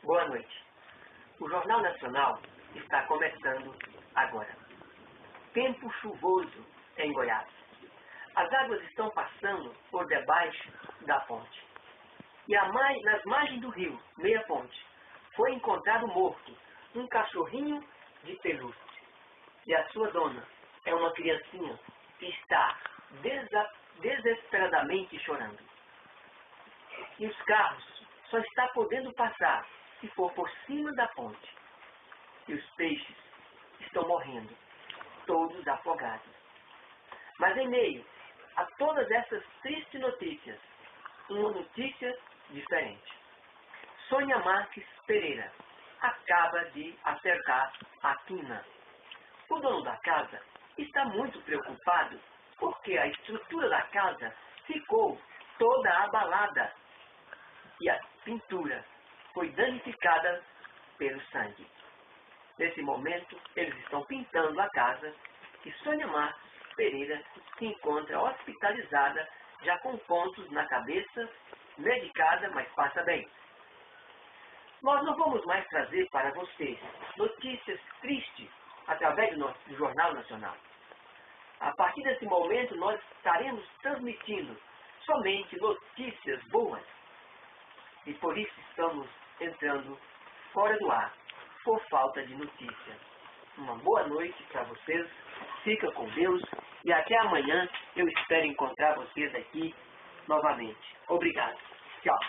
Boa noite. O Jornal Nacional está começando agora. Tempo chuvoso em Goiás. As águas estão passando por debaixo da ponte. E nas margens do rio, meia ponte, foi encontrado morto um cachorrinho de pelúcia. E a sua dona é uma criancinha que está desesperadamente chorando. E os carros só estão podendo passar se for por cima da ponte. E os peixes estão morrendo, todos afogados. Mas em meio a todas essas tristes notícias, uma notícia diferente. Sônia Marques Pereira acaba de acertar a quina. O dono da casa está muito preocupado porque a estrutura da casa ficou toda abalada e a pintura foi danificada pelo sangue. Nesse momento, eles estão pintando a casa e Sônia Marques Pereira se encontra hospitalizada, já com pontos na cabeça, medicada, mas passa bem. Nós não vamos mais trazer para vocês notícias tristes através do Jornal Nacional. A partir desse momento, nós estaremos transmitindo somente notícias boas. E por isso estamos entrando fora do ar, por falta de notícias. Uma boa noite para vocês, fica com Deus e até amanhã eu espero encontrar vocês aqui novamente. Obrigado. Tchau.